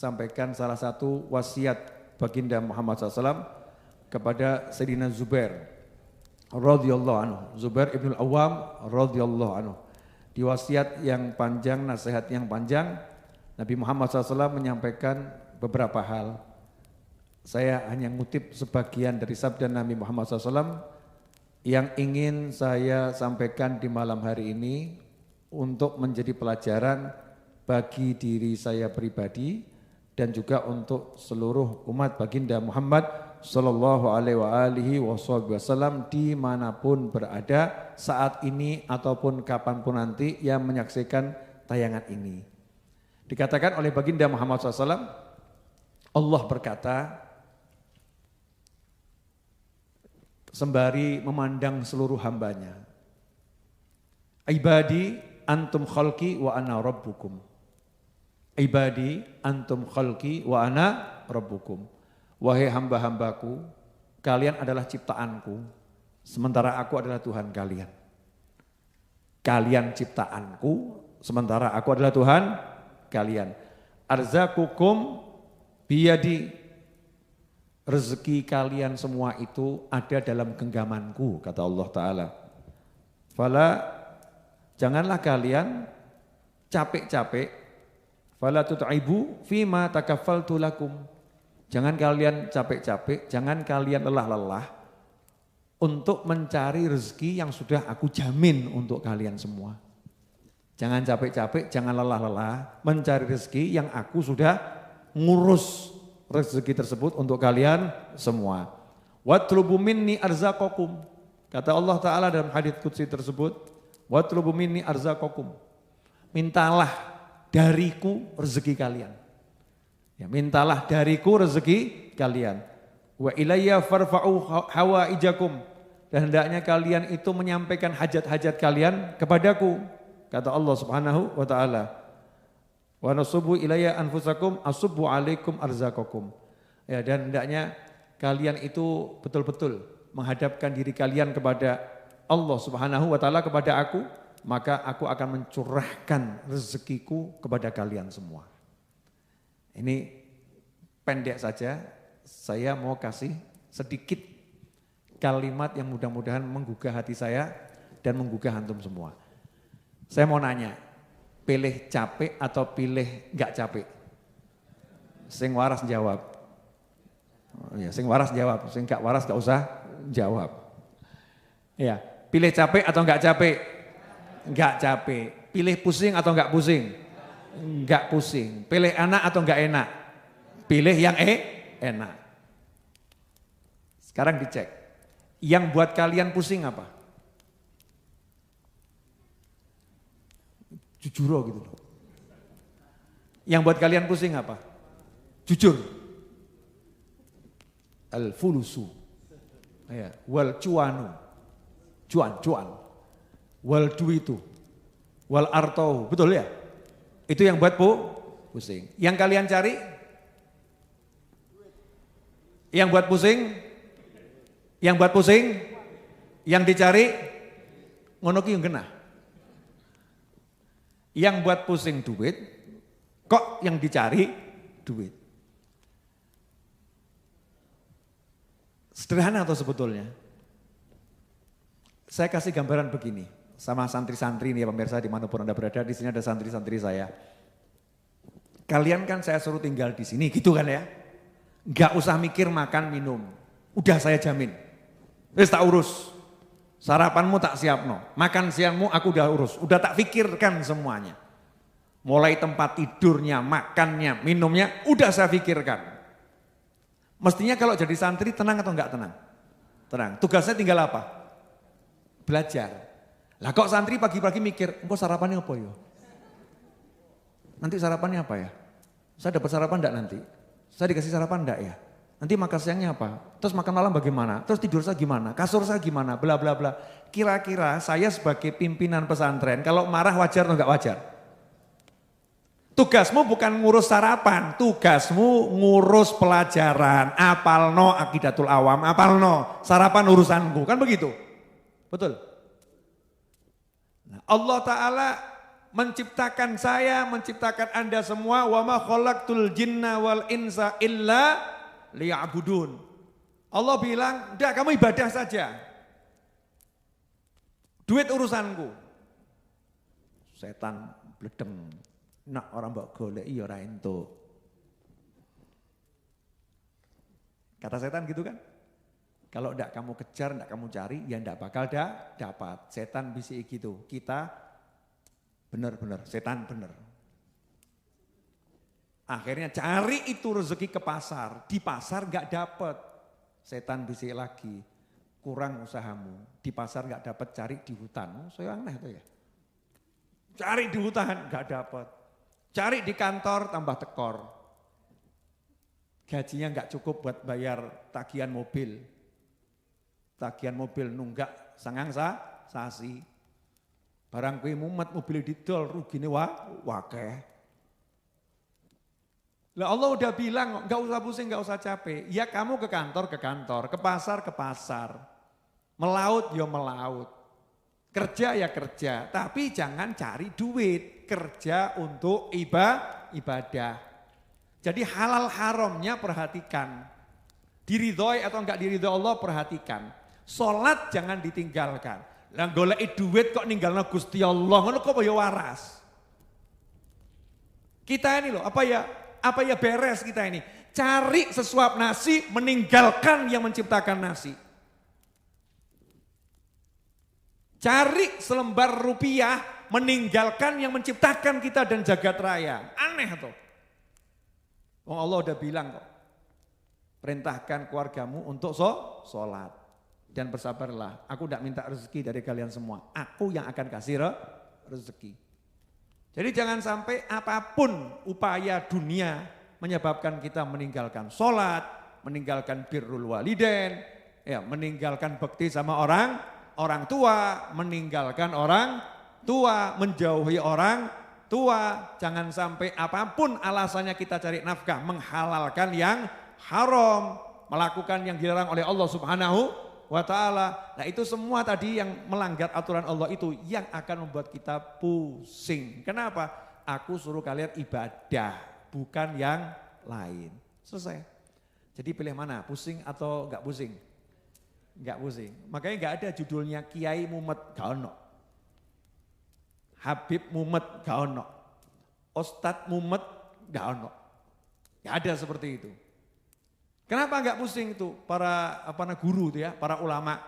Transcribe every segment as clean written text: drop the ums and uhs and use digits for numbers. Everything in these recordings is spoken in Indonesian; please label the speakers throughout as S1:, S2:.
S1: sampaikan salah satu wasiat baginda Muhammad SAW kepada Sayyidina Zubair radhiyallahu anhu, Zubair ibn al-Awwam radhiyallahu anhu. Di wasiat yang panjang, nasihat yang panjang, Nabi Muhammad SAW menyampaikan beberapa hal. Saya hanya ngutip sebagian dari sabda Nabi Muhammad SAW yang ingin saya sampaikan di malam hari ini untuk menjadi pelajaran bagi diri saya pribadi dan juga untuk seluruh umat baginda Muhammad Sallallahu alaihi wasallam dimanapun berada saat ini ataupun kapanpun nanti yang menyaksikan tayangan ini. Dikatakan oleh baginda Muhammad SAW, Allah berkata sembari memandang seluruh hambanya, ibadi antum khalqi wa ana rabbukum. Ibadi antum khalqi wa ana rabbukum. Wahai hamba-hambaku, kalian adalah ciptaanku, sementara aku adalah Tuhan kalian. Kalian ciptaanku, sementara aku adalah Tuhan kalian. Arzakukum biyadi, rezeki kalian semua itu ada dalam genggamanku, kata Allah Ta'ala. Fala, janganlah kalian capek-capek, fala tut'ibu fima takaffaltu lakum. Jangan kalian capek-capek, jangan kalian lelah-lelah untuk mencari rezeki yang sudah aku jamin untuk kalian semua. Jangan capek-capek, jangan lelah-lelah mencari rezeki yang aku sudah ngurus rezeki tersebut untuk kalian semua. Watlubu minni arzaqakum. Kata Allah Ta'ala dalam hadits qudsi tersebut, watlubu minni arzaqakum. Mintalah dariku rezeki kalian. Ya, mintalah dariku rezeki kalian. Wa ilayya farfa'u hawaijakum. Dan hendaknya kalian itu menyampaikan hajat-hajat kalian kepadaku. Kata Allah Subhanahu wa Ta'ala. Wa nasubu ilayya anfusakum asubbu alaikum arzaqakum. Ya, dan hendaknya kalian itu betul-betul menghadapkan diri kalian kepada Allah Subhanahu wa Ta'ala, kepada aku, maka aku akan mencurahkan rezekiku kepada kalian semua. Ini pendek saja, saya mau kasih sedikit kalimat yang mudah-mudahan menggugah hati saya dan menggugah antum semua. Saya mau nanya, pilih capek atau pilih enggak capek? Sing waras jawab. Oh ya, sing waras jawab, sing enggak waras enggak usah jawab. Ya, pilih capek atau enggak capek? Enggak capek. Pilih pusing atau enggak pusing? Enggak pusing. Pilih enak atau enggak enak? Pilih yang enak. Sekarang dicek. Yang buat kalian pusing apa? Jujur gitu loh. Yang buat kalian pusing apa? Jujur. Al-fulusu. Ya, wal cuanu. Cuan. Wal duitu. Wal artau. Betul ya? Itu yang buat pusing. Yang kalian cari? Yang buat pusing? Yang buat pusing? Yang dicari? Ngono ki yang kena. Yang buat pusing duit, kok yang dicari duit. Sederhana atau sebetulnya? Saya kasih gambaran begini. Sama santri-santri nih ya pemirsa dimanapun Anda berada, di sini ada santri-santri saya. Kalian kan saya suruh tinggal di sini gitu kan ya. Gak usah mikir makan minum, udah saya jamin. Wis tak urus, sarapanmu tak siapno, makan siangmu aku udah urus, udah tak pikirkan semuanya. Mulai tempat tidurnya, makannya, minumnya, udah saya pikirkan. Mestinya kalau jadi santri tenang atau enggak tenang? Tenang, tugasnya tinggal apa? Belajar. Lah kok santri pagi-pagi mikir, engkau sarapannya apa ya? Nanti sarapannya apa ya? Saya dapat sarapan enggak nanti? Saya dikasih sarapan enggak ya? Nanti makan siangnya apa? Terus makan malam bagaimana? Terus tidur saya gimana? Kasur saya gimana? Bla bla bla. Kira-kira saya sebagai pimpinan pesantren kalau marah wajar atau enggak wajar? Tugasmu bukan ngurus sarapan, tugasmu ngurus pelajaran. Apalno Aqidatul Awam, apalno sarapan urusanku, kan begitu? Betul? Nah, Allah Ta'ala menciptakan saya, menciptakan Anda semua, wa ma khalaqtul jinna wal insa illa liya'budun. Allah bilang, "Udah kamu ibadah saja. Duit urusanku." Setan bledeng. Nak orang mbok goleki ya ora entuk. Kata setan gitu kan? Kalau enggak kamu kejar, enggak kamu cari, ya enggak bakal dapat. Setan bisik gitu. Kita benar-benar, setan benar. Akhirnya cari itu rezeki ke pasar. Di pasar enggak dapat. Setan bisik lagi. Kurang usahamu. Di pasar enggak dapat, cari di hutan. Saya aneh tuh ya. Cari di hutan enggak dapat. Cari di kantor tambah tekor. Gajinya enggak cukup buat bayar tagihan mobil. Tagihan mobil nunggak sangang sasi. Barang kuwi mumet mobil didol rugine wakeh. Lah Allah udah bilang enggak usah pusing, enggak usah capek. Ya kamu ke kantor, ke pasar. Melaut ya melaut. Kerja ya kerja, tapi jangan cari duit. Kerja untuk ibadah. Jadi halal haramnya perhatikan. Diridhoi atau enggak diridhoi Allah perhatikan. Salat jangan ditinggalkan. Lah goleki duit kok ninggalno Gusti Allah, ngono kok ya waras. Kita ini loh, apa ya beres kita ini. Cari sesuap nasi, meninggalkan yang menciptakan nasi. Cari selembar rupiah, meninggalkan yang menciptakan kita dan jagat raya. Aneh tuh. Wong Allah udah bilang kok. Perintahkan keluargamu untuk sholat. Dan bersabarlah, aku tidak minta rezeki dari kalian semua. Aku yang akan kasih rezeki. Jadi jangan sampai apapun upaya dunia menyebabkan kita meninggalkan sholat, meninggalkan birrul walidain, ya, meninggalkan bakti sama orang tua, meninggalkan orang tua, menjauhi orang tua. Jangan sampai apapun alasannya kita cari nafkah, menghalalkan yang haram, melakukan yang dilarang oleh Allah Subhanahu wa ta'ala. Nah itu semua tadi yang melanggar aturan Allah itu yang akan membuat kita pusing. Kenapa? Aku suruh kalian ibadah, bukan yang lain. Selesai. Jadi pilih mana? Pusing atau enggak pusing? Enggak pusing. Makanya enggak ada judulnya Kiai Mumet, gak ono. Habib Mumet, gak ono. Ustadz Mumet, gak ono. Gak ada seperti itu. Kenapa enggak pusing itu para guru itu ya, para ulama.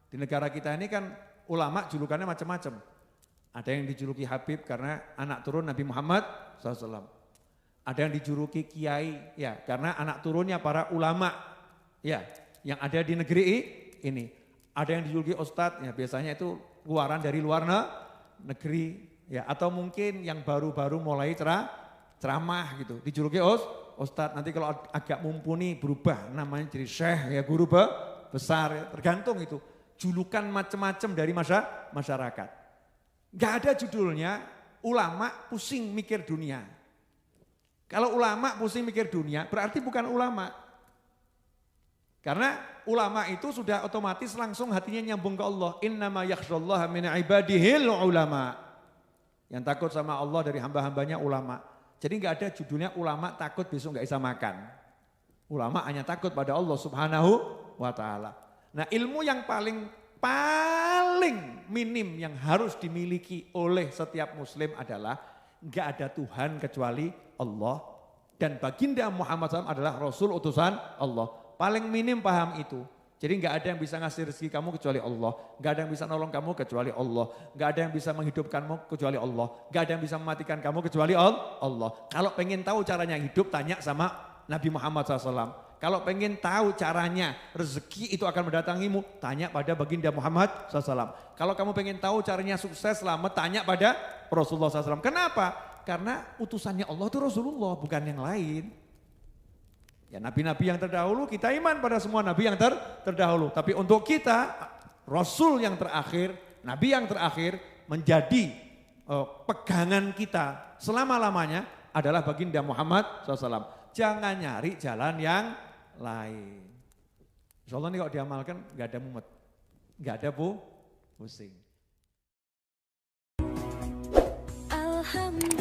S1: Di negara kita ini kan ulama julukannya macam-macam. Ada yang dijuluki Habib karena anak turun Nabi Muhammad SAW. Ada yang dijuluki Kiai ya karena anak turunnya para ulama ya yang ada di negeri ini. Ada yang dijuluki Ustadz ya biasanya itu keluaran dari luar negeri ya atau mungkin yang baru-baru mulai ceramah gitu dijuluki Ustadz. Nanti kalau agak mumpuni berubah namanya jadi syekh ya guru besar ya. Tergantung itu julukan macam-macam dari masyarakat. Gak ada judulnya ulama pusing mikir dunia. Kalau ulama pusing mikir dunia berarti bukan ulama. Karena ulama itu sudah otomatis langsung hatinya nyambung ke Allah. Innama yakhshallaha min ibadihil ulama. Yang takut sama Allah dari hamba-hambanya ulama. Jadi enggak ada judulnya ulama takut besok enggak bisa makan. Ulama hanya takut pada Allah Subhanahu wa ta'ala. Nah ilmu yang paling minim yang harus dimiliki oleh setiap muslim adalah enggak ada Tuhan kecuali Allah. Dan baginda Muhammad SAW adalah Rasul utusan Allah. Paling minim paham itu. Jadi enggak ada yang bisa ngasih rezeki kamu kecuali Allah. Enggak ada yang bisa nolong kamu kecuali Allah. Enggak ada yang bisa menghidupkanmu kecuali Allah. Enggak ada yang bisa mematikan kamu kecuali Allah. Kalau pengen tahu caranya hidup tanya sama Nabi Muhammad SAW. Kalau pengen tahu caranya rezeki itu akan mendatangimu, tanya pada baginda Muhammad SAW. Kalau kamu pengen tahu caranya sukses selamat, tanya pada Rasulullah SAW. Kenapa? Karena utusannya Allah itu Rasulullah, bukan yang lain. Ya nabi-nabi yang terdahulu, kita iman pada semua nabi yang terdahulu. Tapi untuk kita, Rasul yang terakhir, nabi yang terakhir menjadi pegangan kita selama-lamanya adalah baginda Muhammad SAW. Jangan nyari jalan yang lain. Insya Allah ini kalau diamalkan gak ada mumet, gak ada pusing.
S2: hamba.